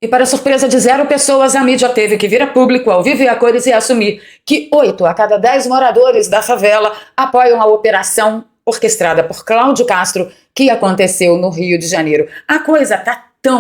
E para surpresa de 0 pessoas, a mídia teve que vir a público, ao vivo e a cores, e assumir que 8 a cada 10 moradores da favela apoiam a operação orquestrada por Cláudio Castro, que aconteceu no Rio de Janeiro. A coisa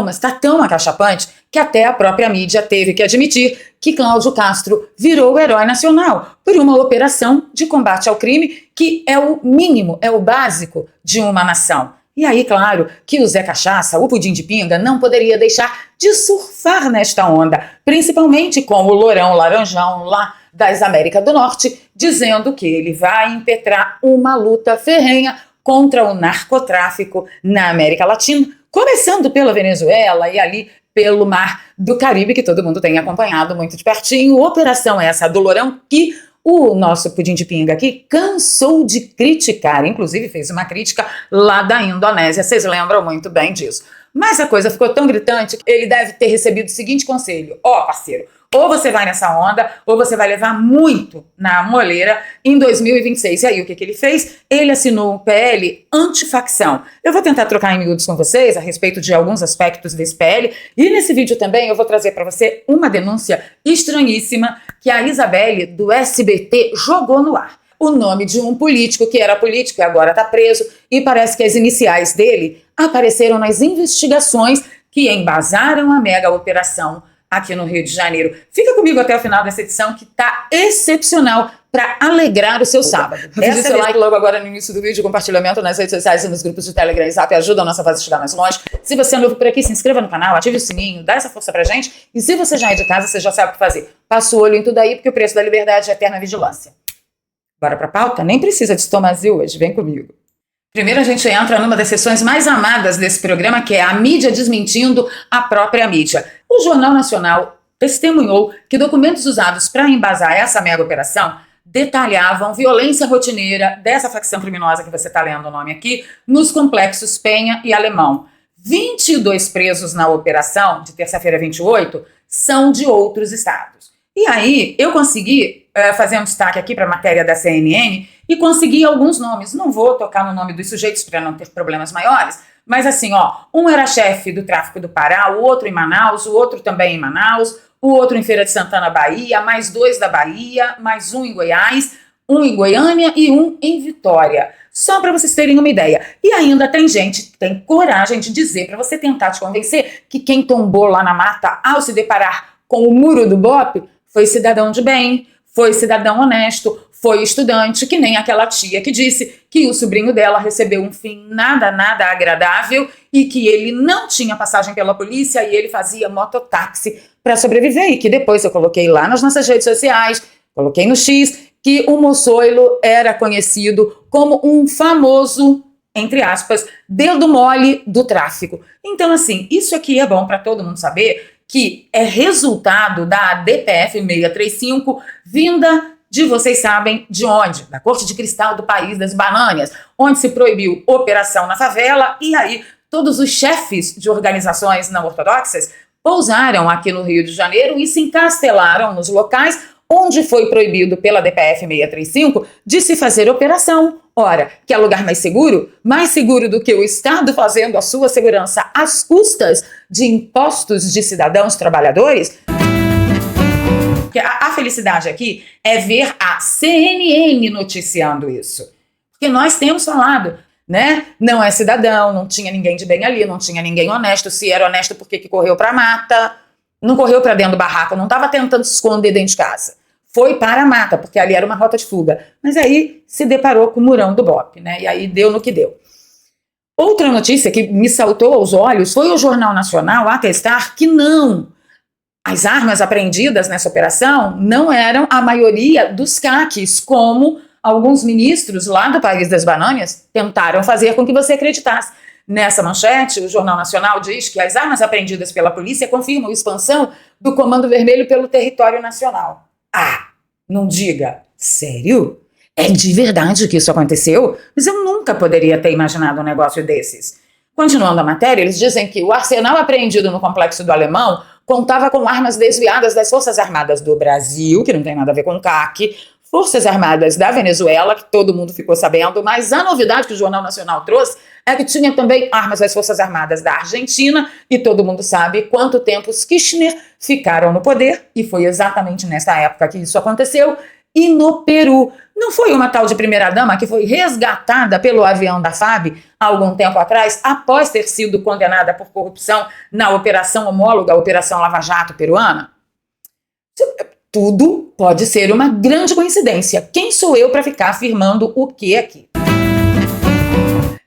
mas tá tão acachapante que até a própria mídia teve que admitir que Cláudio Castro virou o herói nacional por uma operação de combate ao crime que é o mínimo, é o básico de uma nação. E aí, claro, que o Zé Cachaça, o Pudim de Pinga, não poderia deixar de surfar nesta onda, principalmente com o Lourão Laranjão lá das Américas do Norte, dizendo que ele vai impetrar uma luta ferrenha contra o narcotráfico na América Latina, começando pela Venezuela e ali pelo Mar do Caribe, que todo mundo tem acompanhado muito de pertinho. Operação essa do Lourão que o nosso Pudim de Pinga aqui cansou de criticar, inclusive fez uma crítica lá da Indonésia, vocês lembram muito bem disso. Mas a coisa ficou tão gritante que ele deve ter recebido o seguinte conselho: parceiro, ou você vai nessa onda, ou você vai levar muito na moleira em 2026. E aí, o que ele fez? Ele assinou um PL antifacção. Eu vou tentar trocar em miúdos com vocês a respeito de alguns aspectos desse PL, e nesse vídeo também eu vou trazer para você uma denúncia estranhíssima que a Isabelle, do SBT, jogou no ar. O nome de um político que era político e agora está preso, e parece que as iniciais dele apareceram nas investigações que embasaram a mega operação aqui no Rio de Janeiro. Fica comigo até o final dessa edição, que tá excepcional para alegrar o seu sábado. Deixe seu like logo agora no início do vídeo, compartilhamento nas redes sociais e nos grupos de Telegram e Zap, ajuda a nossa voz a chegar mais longe. Se você é novo por aqui, se inscreva no canal, ative o sininho, dá essa força pra gente. E se você já é de casa, você já sabe o que fazer. Passa o olho em tudo aí, porque o preço da liberdade é eterna vigilância. Bora pra pauta? Nem precisa de estomazil hoje, vem comigo. Primeiro a gente entra numa das sessões mais amadas desse programa, que é a mídia desmentindo a própria mídia. O Jornal Nacional testemunhou que documentos usados para embasar essa mega operação detalhavam violência rotineira dessa facção criminosa que você está lendo o nome aqui, nos complexos Penha e Alemão. 22 presos na operação de terça-feira 28 são de outros estados. E aí eu consegui fazer um destaque aqui para a matéria da CNN e consegui alguns nomes. Não vou tocar no nome dos sujeitos para não ter problemas maiores, mas assim, um era chefe do tráfico do Pará, o outro em Manaus, o outro também em Manaus, o outro em Feira de Santana, Bahia, mais 2 da Bahia, mais um em Goiás, um em Goiânia e um em Vitória. Só para vocês terem uma ideia. E ainda tem gente que tem coragem de dizer, para você tentar te convencer, que quem tombou lá na mata ao se deparar com o muro do BOPE foi cidadão de bem, foi cidadão honesto, foi estudante, que nem aquela tia que disse que o sobrinho dela recebeu um fim nada agradável e que ele não tinha passagem pela polícia e ele fazia mototáxi para sobreviver, e que depois eu coloquei lá nas nossas redes sociais, coloquei no X, que o Moçoilo era conhecido como um famoso, entre aspas, dedo mole do tráfico. Então, assim, isso aqui é bom para todo mundo saber, que é resultado da DPF 635, vinda de vocês sabem de onde? Da Corte de Cristal do País das Bananas, onde se proibiu operação na favela, e aí todos os chefes de organizações não ortodoxas pousaram aqui no Rio de Janeiro e se encastelaram nos locais onde foi proibido pela DPF 635 de se fazer operação. Ora, quer lugar mais seguro? Mais seguro do que o Estado fazendo a sua segurança às custas de impostos de cidadãos trabalhadores? A felicidade aqui é ver a CNN noticiando isso. Porque nós temos falado, né? Não é cidadão, não tinha ninguém de bem ali, não tinha ninguém honesto. Se era honesto, por que correu para a mata? Não correu para dentro do barraco, não estava tentando se esconder dentro de casa. Foi para a mata, porque ali era uma rota de fuga. Mas aí se deparou com o murão do BOPE, né? E aí deu no que deu. Outra notícia que me saltou aos olhos foi o Jornal Nacional atestar que não. As armas apreendidas nessa operação não eram a maioria dos caques, como alguns ministros lá do País das Bananas tentaram fazer com que você acreditasse. Nessa manchete, o Jornal Nacional diz que as armas apreendidas pela polícia confirmam a expansão do Comando Vermelho pelo território nacional. Ah, não diga. Sério? É de verdade que isso aconteceu? Mas eu nunca poderia ter imaginado um negócio desses. Continuando a matéria, eles dizem que o arsenal apreendido no Complexo do Alemão contava com armas desviadas das Forças Armadas do Brasil, que não tem nada a ver com CAC, Forças Armadas da Venezuela, que todo mundo ficou sabendo, mas a novidade que o Jornal Nacional trouxe é que tinha também armas das Forças Armadas da Argentina, e todo mundo sabe quanto tempo os Kirchner ficaram no poder, e foi exatamente nessa época que isso aconteceu. E no Peru, não foi uma tal de primeira-dama que foi resgatada pelo avião da FAB há algum tempo atrás, após ter sido condenada por corrupção na operação homóloga, a Operação Lava Jato peruana? Tudo pode ser uma grande coincidência. Quem sou eu para ficar afirmando o que aqui?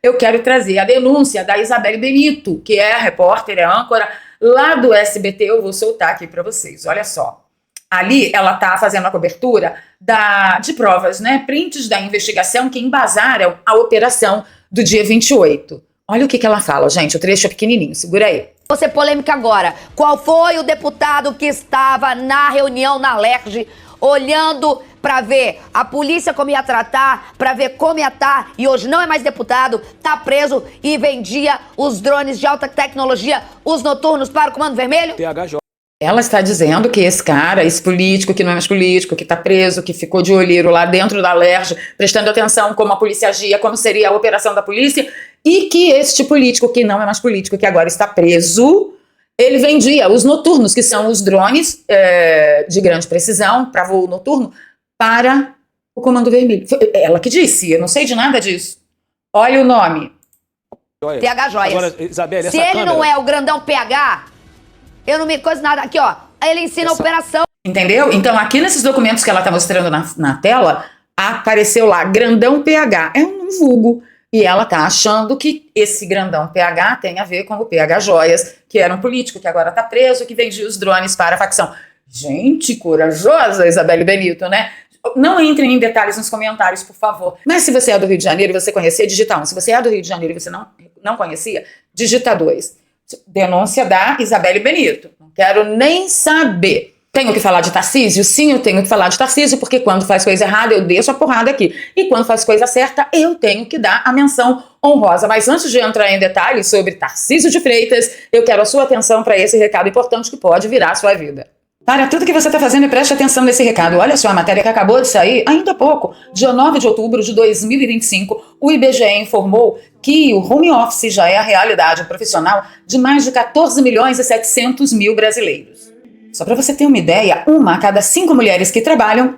Eu quero trazer a denúncia da Isabelle Benito, que é a repórter, é a âncora lá do SBT. Eu vou soltar aqui para vocês, olha só. Ali ela está fazendo a cobertura de provas, né? Prints da investigação que embasaram a operação do dia 28. Olha o que ela fala, gente. O trecho é pequenininho, segura aí. Vou ser polêmica agora. Qual foi o deputado que estava na reunião na LERJ, olhando para ver a polícia como ia tratar, para ver como ia estar, e hoje não é mais deputado, tá preso e vendia os drones de alta tecnologia, os noturnos para o Comando Vermelho? THJ. Ela está dizendo que esse cara, esse político que não é mais político, que está preso, que ficou de olheiro lá dentro da LERJ, prestando atenção como a polícia agia, como seria a operação da polícia, e que este político que não é mais político, que agora está preso, ele vendia os noturnos, que são os drones de grande precisão, para voo noturno, para o Comando Vermelho. Foi ela que disse, eu não sei de nada disso. Olha o nome. TH Joias. Agora, Isabelle, se essa ele câmera... não é o grandão PH, eu não me coisa nada. Aqui, ó, ele ensina a operação. Entendeu? Então, aqui nesses documentos que ela está mostrando na tela, apareceu lá, grandão PH. É um vulgo. E ela está achando que esse grandão PH tem a ver com o PH Joias, que era um político que agora está preso, que vendia os drones para a facção. Gente, corajosa, Isabelle Benito, né? Não entrem em detalhes nos comentários, por favor. Mas se você é do Rio de Janeiro e você conhecia, digita 1. Se você é do Rio de Janeiro e você não conhecia, digita 2. Denúncia da Isabelle Benito. Não quero nem saber. Tenho que falar de Tarcísio? Sim, eu tenho que falar de Tarcísio, porque quando faz coisa errada, eu deixo a porrada aqui. E quando faz coisa certa, eu tenho que dar a menção honrosa. Mas antes de entrar em detalhes sobre Tarcísio de Freitas, eu quero a sua atenção para esse recado importante que pode virar a sua vida. Para tudo que você está fazendo e preste atenção nesse recado. Olha só, a matéria que acabou de sair, ainda há pouco, dia 9 de outubro de 2025, o IBGE informou que o home office já é a realidade profissional de mais de 14 milhões e 700 mil brasileiros. Só para você ter uma ideia, 1 a cada 5 mulheres que trabalham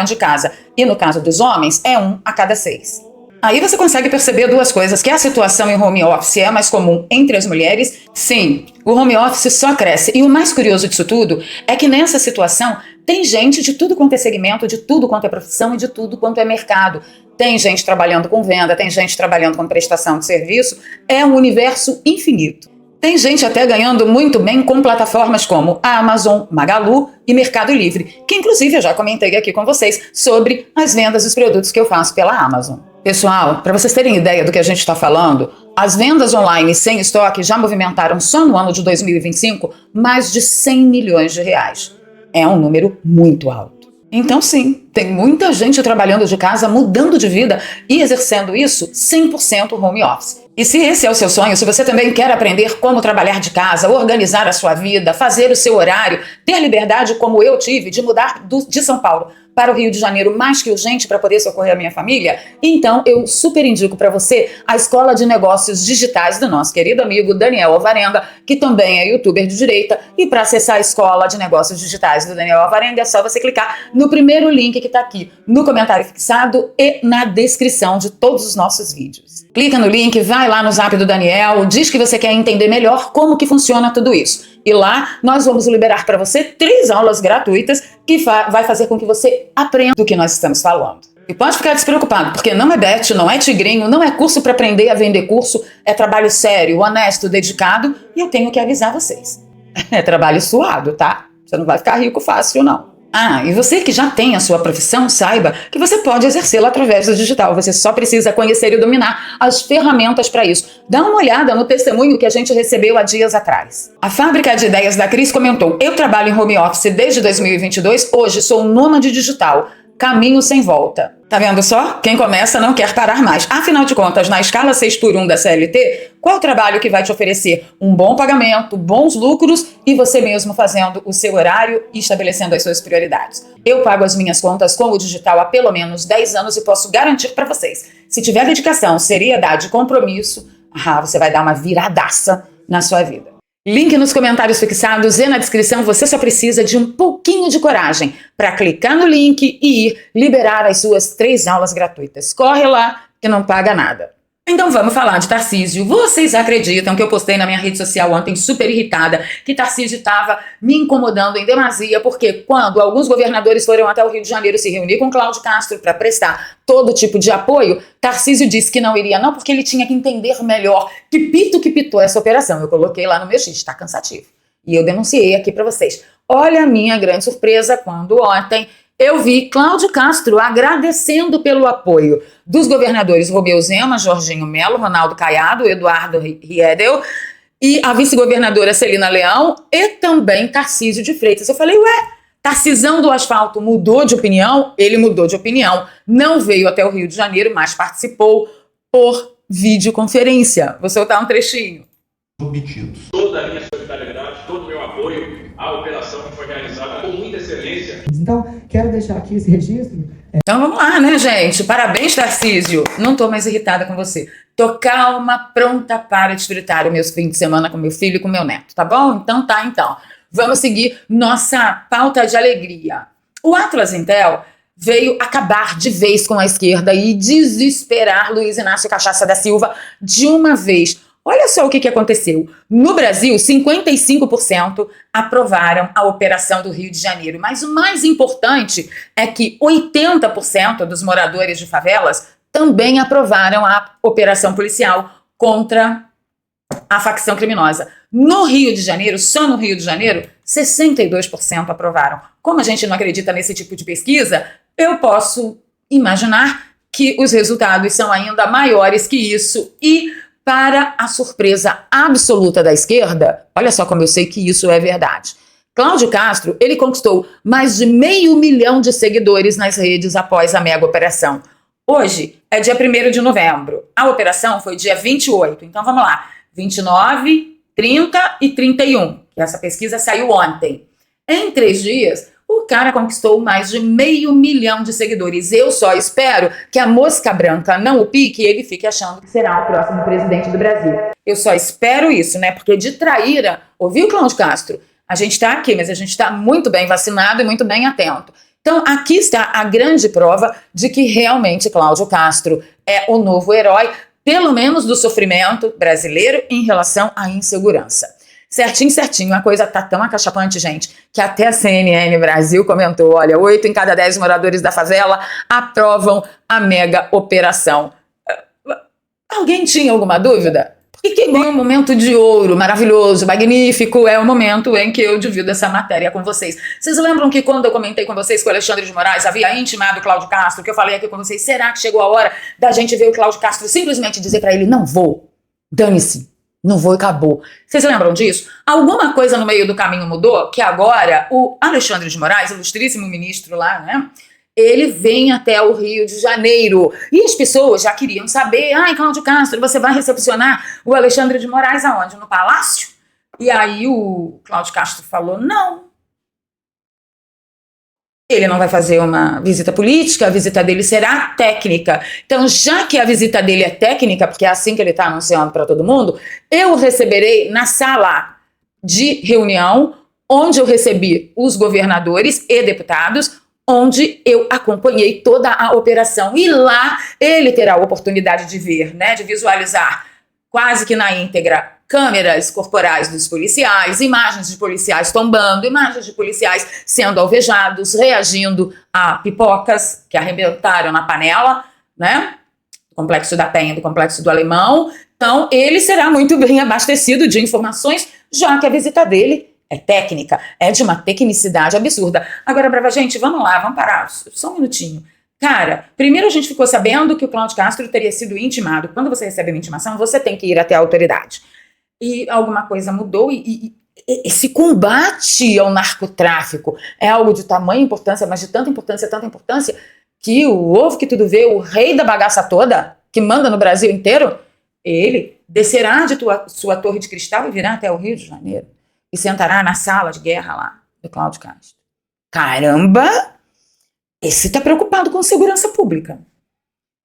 de casa. E no caso dos homens, é 1 a cada 6. Aí você consegue perceber duas coisas, que a situação em home office é mais comum entre as mulheres. Sim, o home office só cresce. E o mais curioso disso tudo é que nessa situação tem gente de tudo quanto é segmento, de tudo quanto é profissão e de tudo quanto é mercado. Tem gente trabalhando com venda, tem gente trabalhando com prestação de serviço. É um universo infinito. Tem gente até ganhando muito bem com plataformas como a Amazon, Magalu e Mercado Livre, que inclusive eu já comentei aqui com vocês sobre as vendas dos produtos que eu faço pela Amazon. Pessoal, para vocês terem ideia do que a gente está falando, as vendas online sem estoque já movimentaram só no ano de 2025 mais de 100 milhões de reais. É um número muito alto. Então sim, tem muita gente trabalhando de casa, mudando de vida e exercendo isso 100% home office. E se esse é o seu sonho, se você também quer aprender como trabalhar de casa, organizar a sua vida, fazer o seu horário, ter liberdade como eu tive de mudar de São Paulo para o Rio de Janeiro mais que urgente para poder socorrer a minha família, então eu super indico para você a Escola de Negócios Digitais do nosso querido amigo Daniel Alvarenga, que também é youtuber de direita. E para acessar a Escola de Negócios Digitais do Daniel Alvarenga é só você clicar no primeiro link que está aqui no comentário fixado e na descrição de todos os nossos vídeos. Clica no link, vai lá no zap do Daniel, diz que você quer entender melhor como que funciona tudo isso. E lá nós vamos liberar para você 3 aulas gratuitas que vai fazer com que você aprenda do que nós estamos falando. E pode ficar despreocupado, porque não é bet, não é tigrinho, não é curso para aprender a vender curso, é trabalho sério, honesto, dedicado, e eu tenho que avisar vocês. É trabalho suado, tá? Você não vai ficar rico fácil, não. Ah, e você que já tem a sua profissão, saiba que você pode exercê-la através do digital. Você só precisa conhecer e dominar as ferramentas para isso. Dá uma olhada no testemunho que a gente recebeu há dias atrás. A Fábrica de Ideias da Cris comentou: eu trabalho em home office desde 2022, hoje sou nômade digital. caminho sem volta. Tá vendo só? Quem começa não quer parar mais. Afinal de contas, na escala 6x1 da CLT, qual o trabalho que vai te oferecer um bom pagamento, bons lucros e você mesmo fazendo o seu horário e estabelecendo as suas prioridades? Eu pago as minhas contas com o digital há pelo menos 10 anos e posso garantir para vocês, se tiver dedicação, seriedade e compromisso, você vai dar uma viradaça na sua vida. Link nos comentários fixados e na descrição. Você só precisa de um pouquinho de coragem para clicar no link e ir liberar as suas 3 aulas gratuitas. Corre lá que não paga nada. Então vamos falar de Tarcísio. Vocês acreditam que eu postei na minha rede social ontem super irritada que Tarcísio estava me incomodando em demasia porque quando alguns governadores foram até o Rio de Janeiro se reunir com Cláudio Castro para prestar todo tipo de apoio, Tarcísio disse que não iria não porque ele tinha que entender melhor que pitou essa operação. Eu coloquei lá no meu X, tá cansativo. E eu denunciei aqui para vocês. Olha a minha grande surpresa quando ontem eu vi Cláudio Castro agradecendo pelo apoio dos governadores Romeu Zema, Jorginho Melo, Ronaldo Caiado, Eduardo Riedel e a vice-governadora Celina Leão e também Tarcísio de Freitas. Eu falei, Tarcisão do asfalto mudou de opinião? Ele mudou de opinião, não veio até o Rio de Janeiro, mas participou por videoconferência. Vou soltar um trechinho. Obtidos. Toda a minha solidariedade, todo o meu apoio à operação que foi realizada com muita excelência. Então, quero deixar aqui esse registro. Então vamos lá, né, gente? Parabéns, Tarcísio. Não tô mais irritada com você. Tô calma, pronta para desfrutar o meu fim de semana com meu filho e com meu neto, tá bom? Então. Vamos seguir nossa pauta de alegria. O Atlas Intel veio acabar de vez com a esquerda e desesperar Luiz Inácio Cachaça da Silva de uma vez. Olha só o que aconteceu. No Brasil, 55% aprovaram a operação do Rio de Janeiro. Mas o mais importante é que 80% dos moradores de favelas também aprovaram a operação policial contra a facção criminosa. No Rio de Janeiro, só no Rio de Janeiro, 62% aprovaram. Como a gente não acredita nesse tipo de pesquisa, eu posso imaginar que os resultados são ainda maiores que isso e para a surpresa absoluta da esquerda, olha só como eu sei que isso é verdade. Cláudio Castro, ele conquistou mais de 500 mil de seguidores nas redes após a mega operação. Hoje é dia 1º de novembro. A operação foi dia 28. Então vamos lá. 29, 30 e 31. Essa pesquisa saiu ontem. Em 3 dias, o cara conquistou mais de 500 mil de seguidores. Eu só espero que a mosca branca não o pique e ele fique achando que será o próximo presidente do Brasil. Eu só espero isso, né? Porque de traíra, ouviu, Cláudio Castro? A gente está aqui, mas a gente está muito bem vacinado e muito bem atento. Então, aqui está a grande prova de que realmente Cláudio Castro é o novo herói, pelo menos do sofrimento brasileiro em relação à insegurança. Certinho, a coisa tá tão acachapante, gente, que até a CNN Brasil comentou, olha, 8 em cada 10 moradores da favela aprovam a mega operação. Alguém tinha alguma dúvida? Porque que vem um momento de ouro, maravilhoso, magnífico, é o momento em que eu divido essa matéria com vocês. Vocês lembram que quando eu comentei com vocês que o Alexandre de Moraes havia intimado o Cláudio Castro, que eu falei aqui com vocês, será que chegou a hora da gente ver o Cláudio Castro simplesmente dizer pra ele, não vou, dane-se. Não vou e acabou. Vocês lembram disso? Alguma coisa no meio do caminho mudou? Que agora o Alexandre de Moraes, ilustríssimo ministro lá, né? Ele vem até o Rio de Janeiro. E as pessoas já queriam saber, Cláudio Castro, você vai recepcionar o Alexandre de Moraes aonde? No Palácio? E aí o Cláudio Castro falou, não. Ele não vai fazer uma visita política, a visita dele será técnica. Então, já que a visita dele é técnica, porque é assim que ele está anunciando para todo mundo, eu o receberei na sala de reunião, onde eu recebi os governadores e deputados, onde eu acompanhei toda a operação. E lá ele terá a oportunidade de ver, né, de visualizar quase que na íntegra câmeras corporais dos policiais, imagens de policiais tombando, imagens de policiais sendo alvejados, reagindo a pipocas que arrebentaram na panela, né? Do Complexo da Penha, do Complexo do Alemão. Então, ele será muito bem abastecido de informações, já que a visita dele é técnica, é de uma tecnicidade absurda. Agora, brava gente, vamos lá, vamos parar, só um minutinho. Cara, primeiro a gente ficou sabendo que o Cláudio Castro teria sido intimado. Quando você recebe uma intimação, você tem que ir até a autoridade. E alguma coisa mudou e esse combate ao narcotráfico é algo de tamanha importância, mas de tanta importância, que o ovo que tudo vê, o rei da bagaça toda, que manda no Brasil inteiro, ele descerá de sua torre de cristal e virá até o Rio de Janeiro e sentará na sala de guerra lá do Cláudio Castro. Caramba! Esse tá preocupado com segurança pública.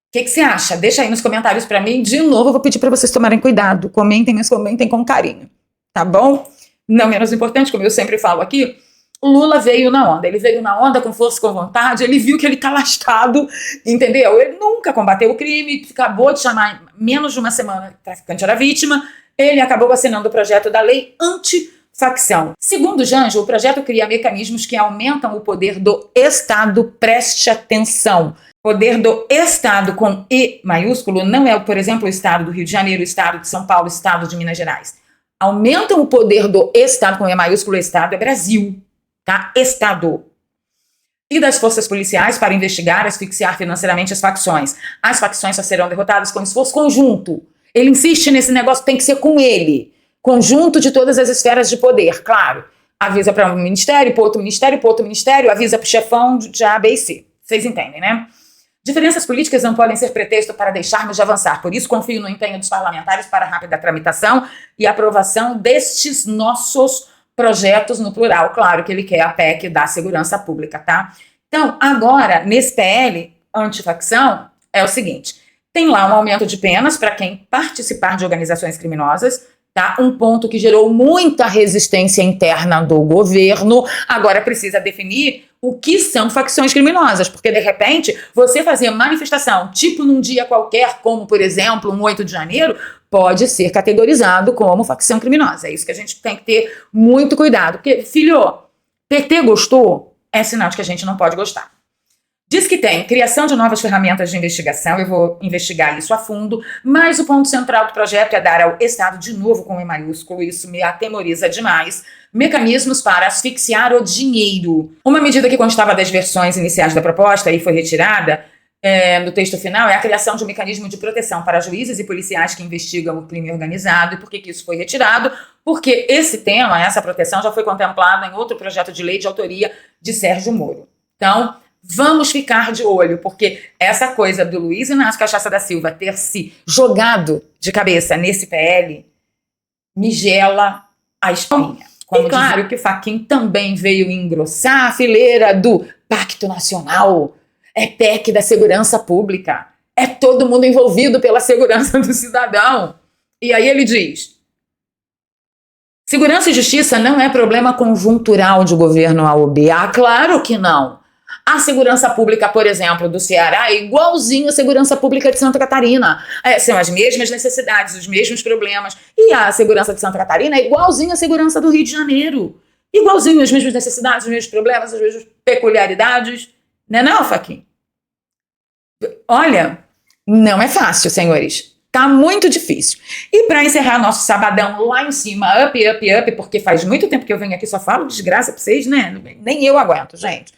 O que você acha? Deixa aí nos comentários para mim. De novo, eu vou pedir para vocês tomarem cuidado. Comentem, mas comentem com carinho. Tá bom? Não menos importante, como eu sempre falo aqui, o Lula veio na onda. Ele veio na onda com força, com vontade. Ele viu que ele tá lascado, entendeu? Ele nunca combateu o crime. Acabou de chamar, menos de uma semana, o traficante era vítima. Ele acabou assinando o projeto da lei anti-facção. Segundo Janjo, o projeto cria mecanismos que aumentam o poder do Estado. Preste atenção. Poder do Estado com E maiúsculo não é, por exemplo, o Estado do Rio de Janeiro, o Estado de São Paulo, o Estado de Minas Gerais. Aumentam o poder do Estado com E maiúsculo, Estado é Brasil, tá? Estado. E das forças policiais para investigar e asfixiar financeiramente as facções. As facções só serão derrotadas com esforço conjunto. Ele insiste nesse negócio, tem que ser com ele. Conjunto de todas as esferas de poder, claro. Avisa para um ministério, para outro ministério, para outro ministério, avisa para o chefão de A, B e C. Vocês entendem, né? Diferenças políticas não podem ser pretexto para deixarmos de avançar. Por isso, confio no empenho dos parlamentares para a rápida tramitação e aprovação destes nossos projetos no plural. Claro que ele quer a PEC da segurança pública, tá? Então, agora, nesse PL antifacção, é o seguinte. Tem lá um aumento de penas para quem participar de organizações criminosas, tá? Um ponto que gerou muita resistência interna do governo. Agora precisa definir o que são facções criminosas, porque de repente você fazer manifestação, tipo num dia qualquer, como por exemplo um 8 de janeiro, pode ser categorizado como facção criminosa. É isso que a gente tem que ter muito cuidado, porque, filho, PT gostou, é sinal de que a gente não pode gostar. Diz que tem criação de novas ferramentas de investigação, eu vou investigar isso a fundo, mas o ponto central do projeto é dar ao Estado, de novo com E maiúsculo, isso me atemoriza demais, mecanismos para asfixiar o dinheiro. Uma medida que constava das versões iniciais da proposta e foi retirada no texto final é a criação de um mecanismo de proteção para juízes e policiais que investigam o crime organizado. E por que isso foi retirado? Porque esse tema, essa proteção, já foi contemplada em outro projeto de lei de autoria de Sérgio Moro. Então, vamos ficar de olho, porque essa coisa do Luiz Inácio Cachaça da Silva ter se jogado de cabeça nesse PL me gela a espinha. E claro que o Fachin também veio engrossar a fileira do Pacto Nacional, é PEC da segurança pública, é todo mundo envolvido pela segurança do cidadão. E aí ele diz, segurança e justiça não é problema conjuntural de governo A ou B. Ah, claro que não. A segurança pública, por exemplo, do Ceará é igualzinho à segurança pública de Santa Catarina. São as mesmas necessidades, os mesmos problemas. E a segurança de Santa Catarina é igualzinho à segurança do Rio de Janeiro. Igualzinho, as mesmas necessidades, os mesmos problemas, as mesmas peculiaridades. Não é não, Fachin? Olha, não é fácil, senhores. Tá muito difícil. E para encerrar nosso sabadão lá em cima, up, porque faz muito tempo que eu venho aqui, só falo desgraça pra vocês, né? Nem eu aguento, gente.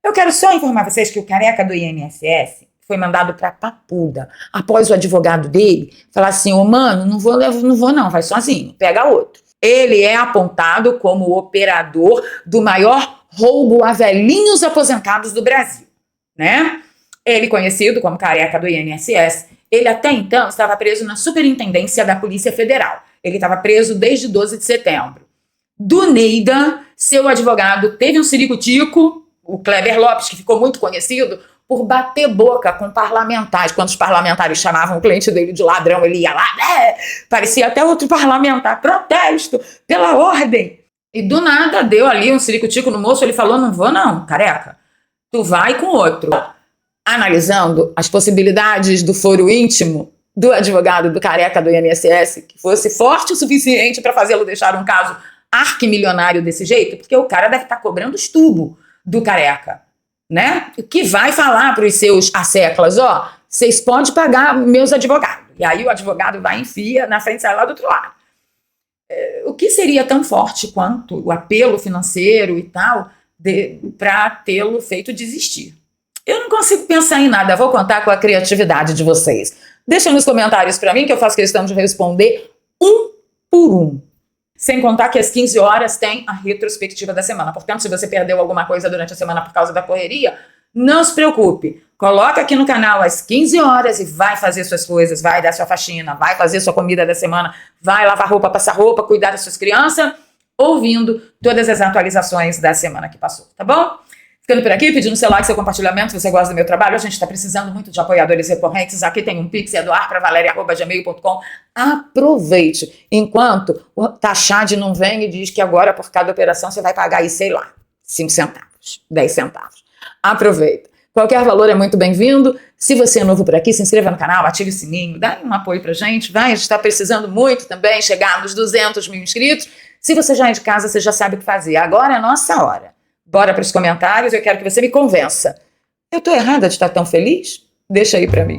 Eu quero só informar vocês que o careca do INSS foi mandado para Papuda, após o advogado dele falar assim, mano, não vou não, vai sozinho, pega outro. Ele é apontado como o operador do maior roubo a velhinhos aposentados do Brasil, né? Ele, conhecido como careca do INSS, ele até então estava preso na Superintendência da Polícia Federal. Ele estava preso desde 12 de setembro. Do Neida, seu advogado teve um ciricutico, o Kleber Lopes, que ficou muito conhecido por bater boca com parlamentares. Quando os parlamentares chamavam o cliente dele de ladrão, ele ia lá, parecia até outro parlamentar, protesto pela ordem. E do nada deu ali um ciricutico no moço, ele falou, não vou não, careca, tu vai com outro. Analisando as possibilidades do foro íntimo do advogado do careca do INSS, que fosse forte o suficiente para fazê-lo deixar um caso arquimilionário desse jeito, porque o cara deve estar cobrando os tubos do careca, né? O que vai falar para os seus asseclas, vocês podem pagar meus advogados. E aí o advogado vai, enfia na frente, sai lá do outro lado. O que seria tão forte quanto o apelo financeiro e tal para tê-lo feito desistir? Eu não consigo pensar em nada, vou contar com a criatividade de vocês. Deixa nos comentários para mim que eu faço questão de responder um por um. Sem contar que às 15 horas tem a retrospectiva da semana. Portanto, se você perdeu alguma coisa durante a semana por causa da correria, não se preocupe. Coloca aqui no canal às 15 horas e vai fazer suas coisas, vai dar sua faxina, vai fazer sua comida da semana, vai lavar roupa, passar roupa, cuidar das suas crianças, ouvindo todas as atualizações da semana que passou, tá bom? Ficando por aqui, pedindo seu like, seu compartilhamento, se você gosta do meu trabalho. A gente está precisando muito de apoiadores recorrentes. Aqui tem um Pix, eduarpravaleria@gmail.com. Aproveite. Enquanto o Taxad não vem e diz que agora, por cada operação, você vai pagar aí, sei lá, 5 centavos, 10 centavos. Aproveita. Qualquer valor é muito bem-vindo. Se você é novo por aqui, se inscreva no canal, ative o sininho, dá um apoio pra gente. A gente está precisando muito também chegar nos 200 mil inscritos. Se você já é de casa, você já sabe o que fazer. Agora é a nossa hora. Bora para os comentários, eu quero que você me convença. Eu tô errada de estar tão feliz? Deixa aí para mim.